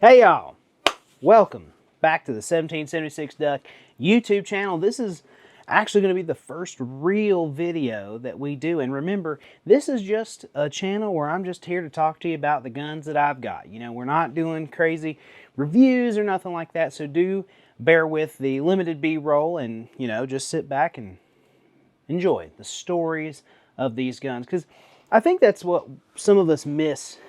Hey y'all, welcome back to the 1776 Duck YouTube channel. This is actually going to be the first real video that we do, and remember, this is just a channel where I'm just here to talk to you about the guns that I've got. You know, we're not doing crazy reviews or nothing like that, so do bear with the limited B-roll and, you know, just sit back and enjoy the stories of these guns, because I think that's what some of us miss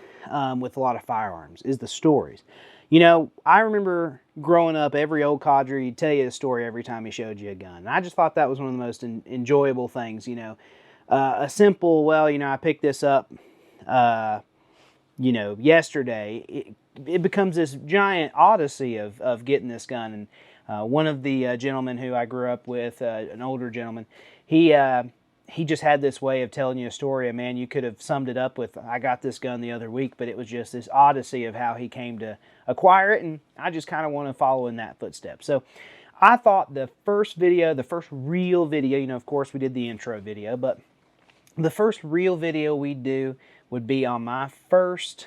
with a lot of firearms, is the stories. You know, I remember growing up, every old codger, he'd tell you a story every time he showed you a gun. And I just thought that was one of the most enjoyable things, you know. A simple, well, you know, I picked this up, you know, yesterday. It becomes this giant odyssey of getting this gun. And one of the gentlemen who I grew up with, an older gentleman, he just had this way of telling you a story. And man, you could have summed it up with, I got this gun the other week, but it was just this odyssey of how he came to acquire it, and I just kind of want to follow in that footstep. So I thought the first video, the first real video, you know, of course we did the intro video, but the first real video we'd do would be on my first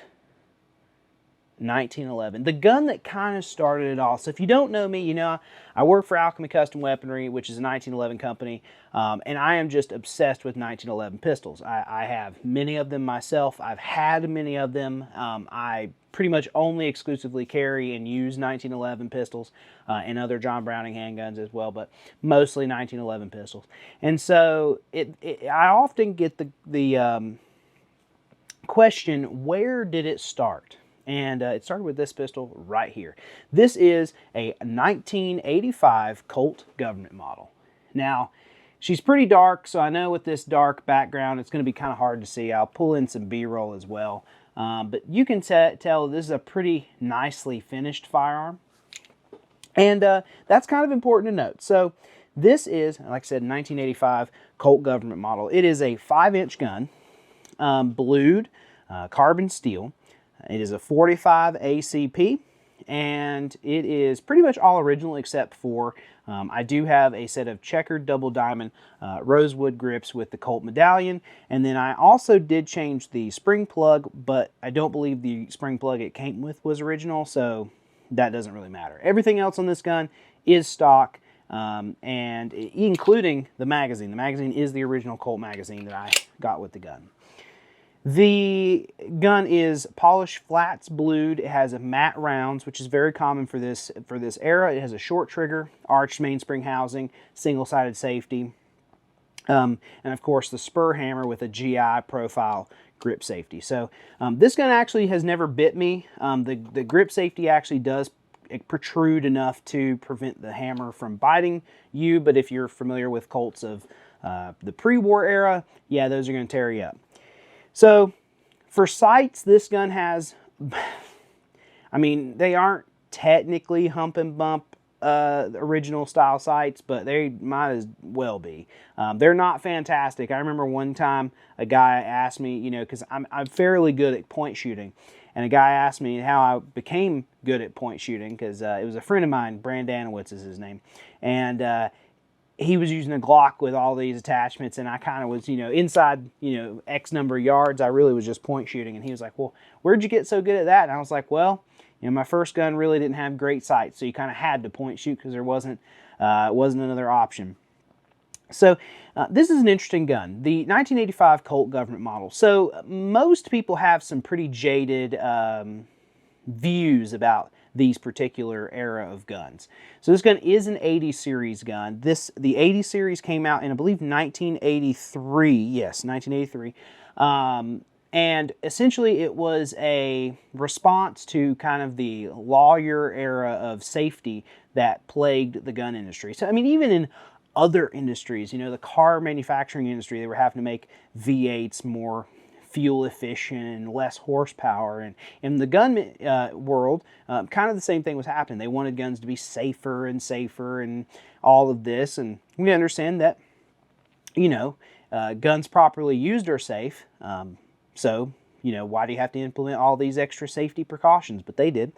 1911, the gun that kind of started it all. So if you don't know me, you know, I work for Alchemy Custom Weaponry, which is a 1911 company, and I am just obsessed with 1911 pistols. I have many of them myself. I've had many of them. I pretty much only exclusively carry and use 1911 pistols and other John Browning handguns as well, but mostly 1911 pistols. And so I often get the question, where did it start? And it started with this pistol right here. This is a 1985 Colt Gov't model. Now, she's pretty dark, so I know with this dark background, it's going to be kind of hard to see. I'll pull in some B-roll as well. But you can tell this is a pretty nicely finished firearm. And that's kind of important to note. So this is, like I said, 1985 Colt Gov't model. It is a 5-inch gun, blued, carbon steel. It is a 45 ACP, and it is pretty much all original except for I do have a set of checkered double diamond rosewood grips with the Colt medallion, and then I also did change the spring plug, but I don't believe the spring plug it came with was original, so that doesn't really matter. Everything else on this gun is stock, and including the magazine. The magazine is the original Colt magazine that I got with the gun. The gun is polished flats blued. It has a matte rounds, which is very common for this era. It has a short trigger, arched mainspring housing, single-sided safety, and of course the spur hammer with a GI profile grip safety. So this gun actually has never bit me. The grip safety actually does protrude enough to prevent the hammer from biting you, but if you're familiar with Colts of the pre-war era, yeah, those are going to tear you up. So, for sights, this gun has, I mean, they aren't technically hump and bump original style sights, but they might as well be. They're not fantastic. I remember one time a guy asked me, you know, because I'm fairly good at point shooting, and a guy asked me how I became good at point shooting, because it was a friend of mine, Brandanowitz is his name, and he was using a Glock with all these attachments, and I kind of was, you know, inside, you know, X number of yards, I really was just point shooting. And he was like, well, where'd you get so good at that? And I was like, well, you know, my first gun really didn't have great sights, so you kind of had to point shoot because there wasn't another option. So this is an interesting gun, the 1985 Colt Gov't model. So most people have some pretty jaded views about these particular era of guns. So this gun is an 80 series gun. The 80 series came out in, I believe, 1983. Yes, 1983. And essentially it was a response to kind of the lawyer era of safety that plagued the gun industry. So, I mean, even in other industries, you know, the car manufacturing industry, they were having to make V8s more fuel efficient and less horsepower, and in the gun world, kind of the same thing was happening. They wanted guns to be safer and all of this, and we understand that, you know, guns properly used are safe, so, you know, why do you have to implement all these extra safety precautions? But they did.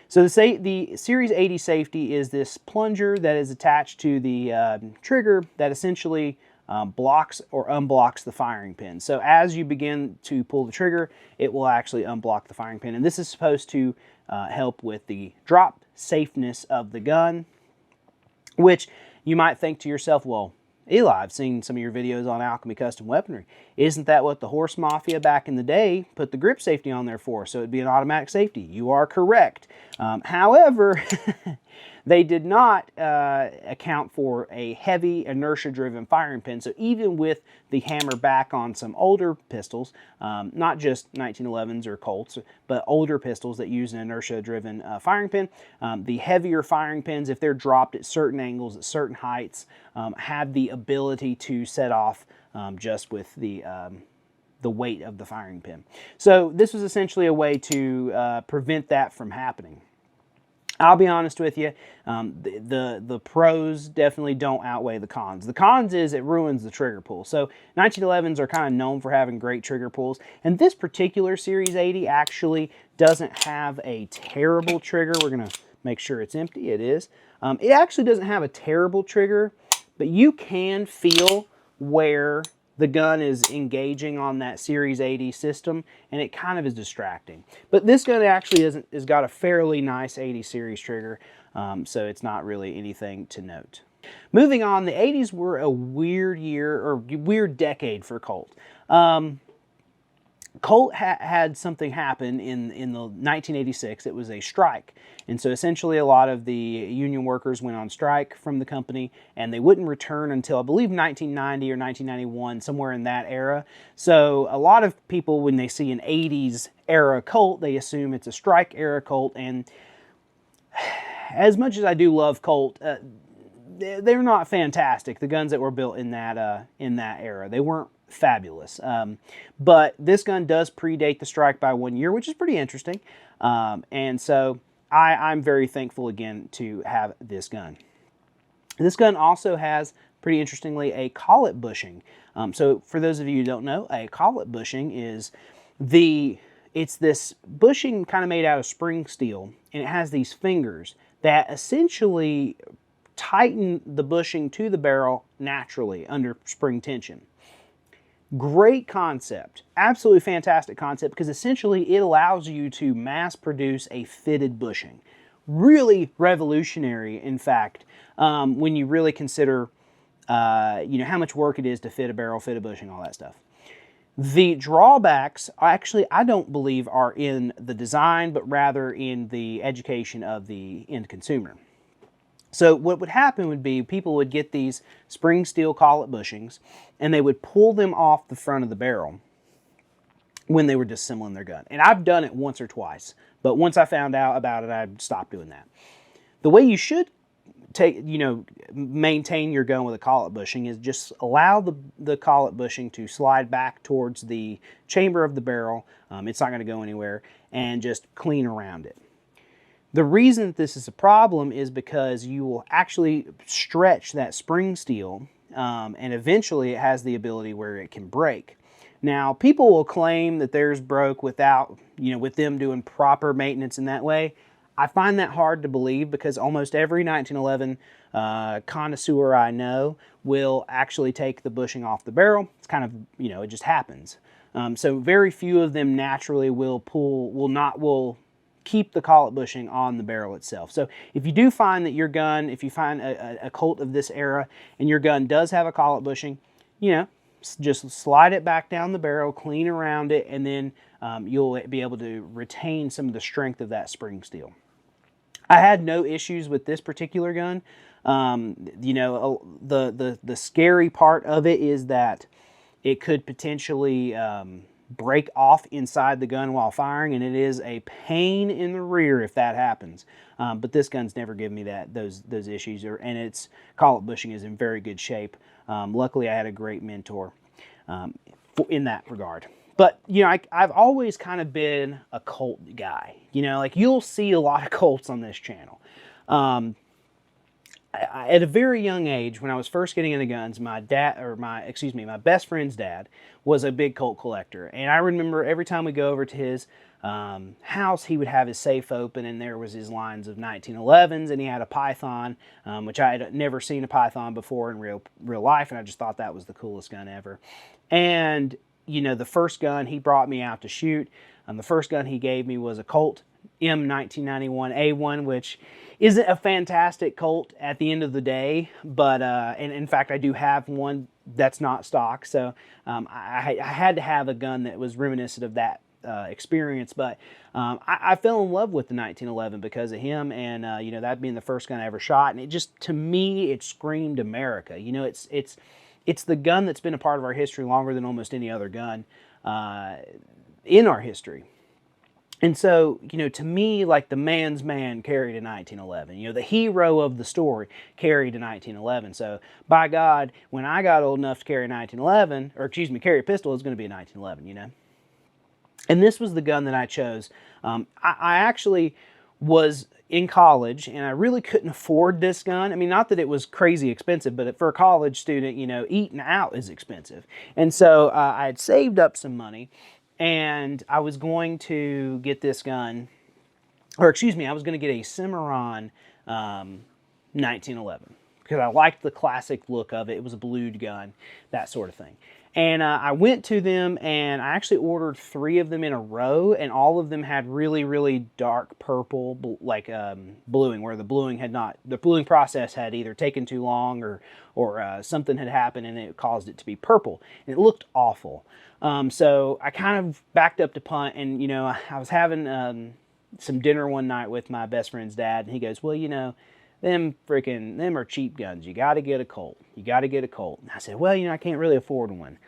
So the Series 80 safety is this plunger that is attached to the trigger that essentially blocks or unblocks the firing pin. So as you begin to pull the trigger, it will actually unblock the firing pin. And this is supposed to help with the drop safeness of the gun, which you might think to yourself, well, Eli, I've seen some of your videos on Alchemy Custom Weaponry. Isn't that what the Horse Mafia back in the day put the grip safety on there for? So it'd be an automatic safety. You are correct. However, they did not account for a heavy inertia-driven firing pin. So even with the hammer back on some older pistols, not just 1911s or Colts, but older pistols that use an inertia-driven firing pin, the heavier firing pins, if they're dropped at certain angles, at certain heights, have the ability to set off just with the weight of the firing pin. So this was essentially a way to prevent that from happening. I'll be honest with you, the pros definitely don't outweigh the cons. The cons is it ruins the trigger pull. So 1911s are kind of known for having great trigger pulls, and this particular Series 80 actually doesn't have a terrible trigger. We're going to make sure it's empty. It is. It actually doesn't have a terrible trigger, but you can feel where the gun is engaging on that Series 80 system, and it kind of is distracting. But this gun actually has got a fairly nice 80 series trigger, so it's not really anything to note. Moving on, the 80s were a weird year, or weird decade for Colt. Colt had something happen in the 1986. It was a strike. And so essentially a lot of the union workers went on strike from the company, and they wouldn't return until, I believe, 1990 or 1991, somewhere in that era. So a lot of people, when they see an 80s era Colt, they assume it's a strike era Colt. And as much as I do love Colt, they're not fantastic. The guns that were built in that era, they weren't fabulous. But this gun does predate the strike by 1 year, which is pretty interesting. And so I'm very thankful again to have this gun. This gun also has, pretty interestingly, a collet bushing. So for those of you who don't know, a collet bushing is it's this bushing kind of made out of spring steel, and it has these fingers that essentially tighten the bushing to the barrel naturally under spring tension. Great concept, absolutely fantastic concept, because essentially it allows you to mass produce a fitted bushing. Really revolutionary, in fact, when you really consider how much work it is to fit a barrel, fit a bushing, all that stuff. The drawbacks, actually, I don't believe are in the design, but rather in the education of the end consumer. So what would happen would be people would get these spring steel collet bushings, and they would pull them off the front of the barrel when they were disassembling their gun. And I've done it once or twice, but once I found out about it, I stopped doing that. The way you should maintain your gun with a collet bushing is just allow the collet bushing to slide back towards the chamber of the barrel. It's not going to go anywhere, and just clean around it. The reason that this is a problem is because you will actually stretch that spring steel, and eventually it has the ability where it can break. Now, people will claim that theirs broke without, with them doing proper maintenance in that way. I find that hard to believe, because almost every 1911 connoisseur I know will actually take the bushing off the barrel. It's kind of, it just happens. So very few of them naturally will keep the collet bushing on the barrel itself. So if you do find that your gun, if you find a Colt of this era and your gun does have a collet bushing, just slide it back down the barrel, clean around it, and then you'll be able to retain some of the strength of that spring steel. I had no issues with this particular gun. The scary part of it is that it could potentially break off inside the gun while firing, and it is a pain in the rear if that happens. But this gun's never given me those issues, and its collet bushing is in very good shape. Luckily, I had a great mentor in that regard. But, I've always kind of been a Colt guy. You'll see a lot of Colts on this channel. At a very young age, when I was first getting into guns, my best friend's dad was a big Colt collector. And I remember every time we go over to his house, he would have his safe open, and there was his lines of 1911s, and he had a Python, which I had never seen a Python before in real life, and I just thought that was the coolest gun ever. And you know, the first gun he brought me out to shoot, the first gun he gave me was a Colt M1991A1, which isn't a fantastic Colt at the end of the day, but and in fact I do have one that's not stock, so I had to have a gun that was reminiscent of that experience. But I fell in love with the 1911 because of him, and you know, that being the first gun I ever shot, and it just, to me, it screamed America. You know, it's the gun that's been a part of our history longer than almost any other gun in our history. And so, you know, to me, like, the man's man carried a 1911. You know, the hero of the story carried a 1911. So, by God, when I got old enough to carry a 1911, or excuse me, carry a pistol, it was going to be a 1911, you know. And this was the gun that I chose. I actually was in college, and I really couldn't afford this gun. I mean, not that it was crazy expensive, but for a college student, you know, eating out is expensive. And so I had saved up some money, and I was going to get this gun, or excuse me, I was going to get a Cimarron 1911 because I liked the classic look of it. It was a blued gun, that sort of thing. And I went to them, and I actually ordered 3 of them in a row, and all of them had really, really dark purple, like bluing, where the bluing process had either taken too long or something had happened and it caused it to be purple. And it looked awful. So I kind of backed up to punt, and, you know, I was having some dinner one night with my best friend's dad, and he goes, well, you know, them are cheap guns. You got to get a Colt. You got to get a Colt. And I said, well, you know, I can't really afford one.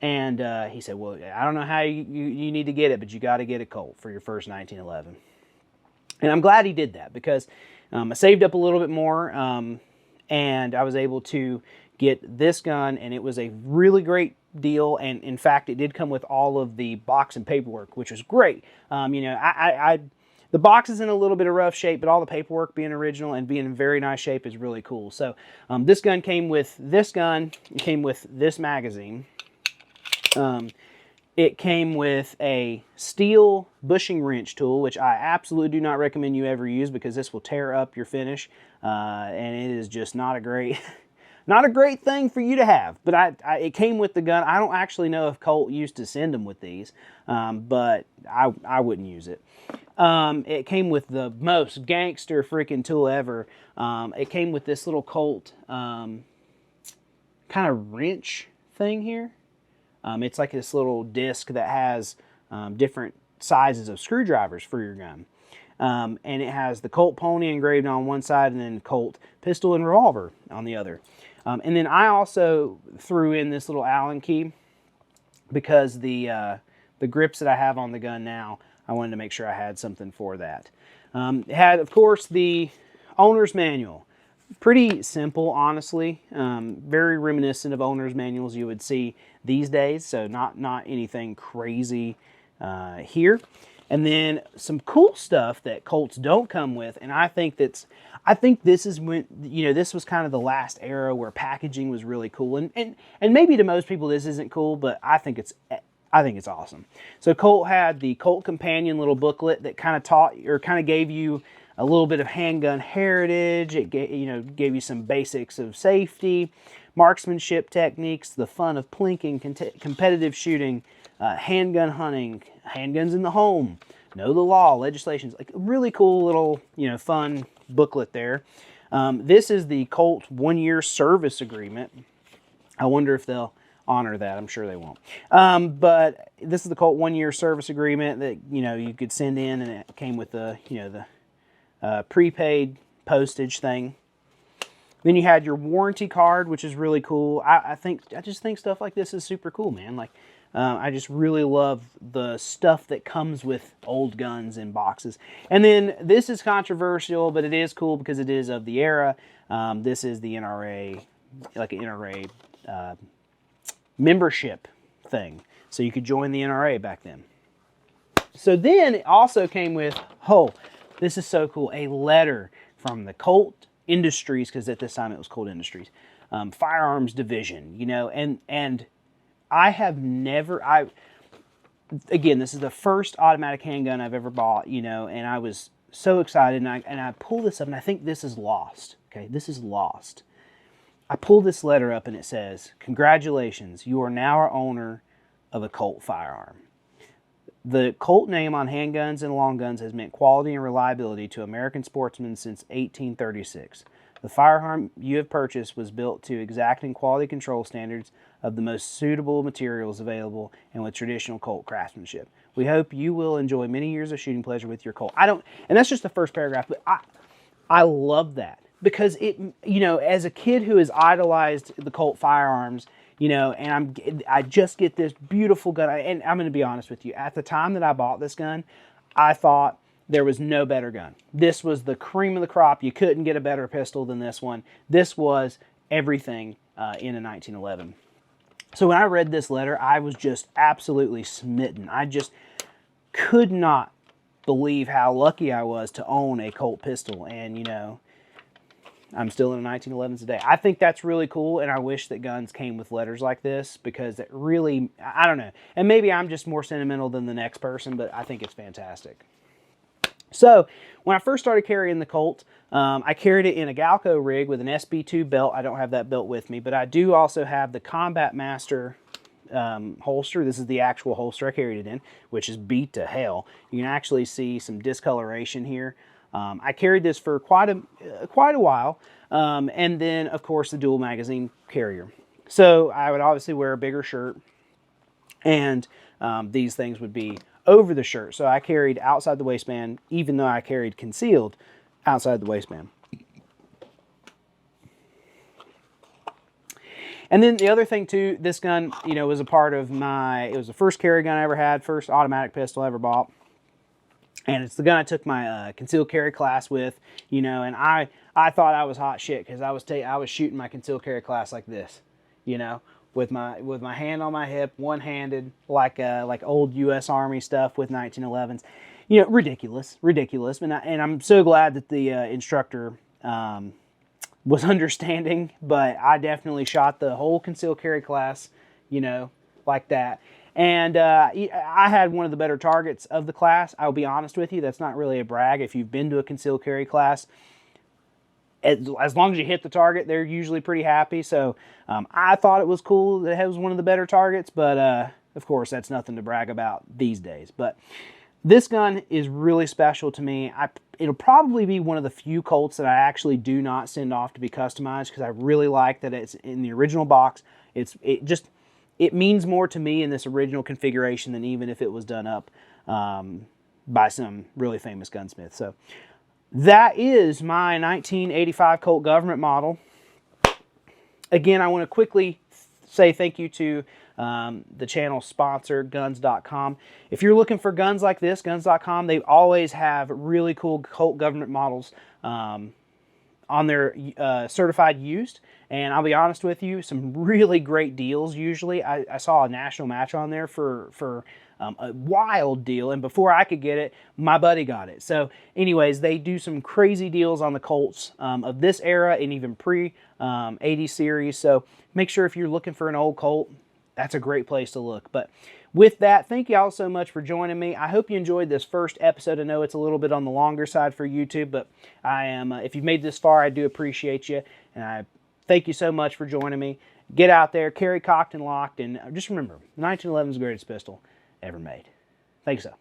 And he said, well, I don't know how you need to get it, but you got to get a Colt for your first 1911. And I'm glad he did that, because I saved up a little bit more, and I was able to get this gun, and it was a really great deal. And in fact, it did come with all of the box and paperwork, which was great. You know, the box is in a little bit of rough shape, but all the paperwork being original and being in very nice shape is really cool. So this gun came with this gun. It came with this magazine. It came with a steel bushing wrench tool, which I absolutely do not recommend you ever use, because this will tear up your finish, and it is just not a great... Not a great thing for you to have, but it came with the gun. I don't actually know if Colt used to send them with these, but I wouldn't use it. It came with the most gangster freaking tool ever. It came with this little Colt kind of wrench thing here. It's like this little disc that has different sizes of screwdrivers for your gun. And it has the Colt pony engraved on one side, and then Colt pistol and revolver on the other. And then I also threw in this little Allen key, because the grips that I have on the gun now, I wanted to make sure I had something for that. It had, of course, the owner's manual. Pretty simple, honestly. Very reminiscent of owner's manuals you would see these days, so not anything crazy here. And then some cool stuff that Colts don't come with, and I think this is when, you know, this was kind of the last era where packaging was really cool, and maybe to most people this isn't cool, but I think it's awesome. So Colt had the Colt Companion little booklet that kind of taught, or kind of gave you a little bit of handgun heritage. It gave you some basics of safety, marksmanship techniques, the fun of plinking, competitive shooting, handgun hunting, handguns in the home, know the law, legislations. Like a really cool little, you know, fun booklet there. This is the Colt 1-year service agreement. I wonder if they'll honor that. I'm sure they won't. But this is the Colt 1-year service agreement that, you know, you could send in, and it came with the, you know, the prepaid postage thing. Then you had your warranty card, which is really cool. I just think stuff like this is super cool, man. Like, I just really love the stuff that comes with old guns in boxes. And then this is controversial, but it is cool because it is of the era. This is the NRA, like an NRA membership thing. So you could join the NRA back then. So then it also came with, oh, this is so cool, a letter from the Colt Industries, because at this time it was Colt Industries, firearms division, you know, and I have never, again, this is the first automatic handgun I've ever bought, you know, and I was so excited, and I pull this up, and I think this is lost. Okay, this is lost. I pull this letter up, and it says, "Congratulations, you are now our owner of a Colt firearm." The Colt name on handguns and long guns has meant quality and reliability to American sportsmen since 1836. The firearm you have purchased was built to exacting quality control standards of the most suitable materials available and with traditional Colt craftsmanship. We hope you will enjoy many years of shooting pleasure with your Colt. And that's just the first paragraph, but I love that because it, you know, as a kid who has idolized the Colt firearms, you know, and I just get this beautiful gun. And I'm going to be honest with you, at the time that I bought this gun, I thought there was no better gun. This was the cream of the crop. You couldn't get a better pistol than this one. This was everything in a 1911. So when I read this letter, I was just absolutely smitten. I just could not believe how lucky I was to own a Colt pistol. And, you know, I'm still in a 1911 today. I think that's really cool, and I wish that guns came with letters like this because it really, I don't know. And maybe I'm just more sentimental than the next person, but I think it's fantastic. So when I first started carrying the Colt, I carried it in a Galco rig with an SB2 belt. I don't have that belt with me, but I do also have the Combat Master holster. This is the actual holster I carried it in, which is beat to hell. You can actually see some discoloration here. I carried this for quite a while, and then of course the dual magazine carrier. So I would obviously wear a bigger shirt, and these things would be over the shirt. So I carried outside the waistband, even though I carried concealed outside the waistband. And then the other thing too, this gun, you know, was a part of it was the first carry gun I ever had, first automatic pistol I ever bought. And it's the gun I took my concealed carry class with, you know, and I thought I was hot shit because I was shooting my concealed carry class like this, you know, with my hand on my hip, one-handed, like old U.S. Army stuff with 1911s, you know, ridiculous. And I'm so glad that the instructor was understanding, but I definitely shot the whole concealed carry class, you know, like that. And I had one of the better targets of the class. I'll be honest with you, that's not really a brag. If you've been to a concealed carry class, as long as you hit the target, they're usually pretty happy. So I thought it was cool that it was one of the better targets, but of course that's nothing to brag about these days. But this gun is really special to me. It'll probably be one of the few Colts that I actually do not send off to be customized because I really like that it's in the original box. It means more to me in this original configuration than even if it was done up by some really famous gunsmith. So that is my 1985 Colt Gov't model. Again, I want to quickly say thank you to the channel sponsor, Guns.com. If you're looking for guns like this, Guns.com, they always have really cool Colt Gov't models on their certified used. And I'll be honest with you, some really great deals usually. I saw a national match on there for a wild deal, and before I could get it, my buddy got it. So anyways, they do some crazy deals on the Colts of this era and even pre-80 series. So make sure if you're looking for an old Colt, that's a great place to look. But with that, thank you all so much for joining me. I hope you enjoyed this first episode. I know it's a little bit on the longer side for YouTube, but if you've made this far, I do appreciate you, and I thank you so much for joining me. Get out there, carry cocked and locked, and just remember, 1911 is the greatest pistol ever made. Thanks so.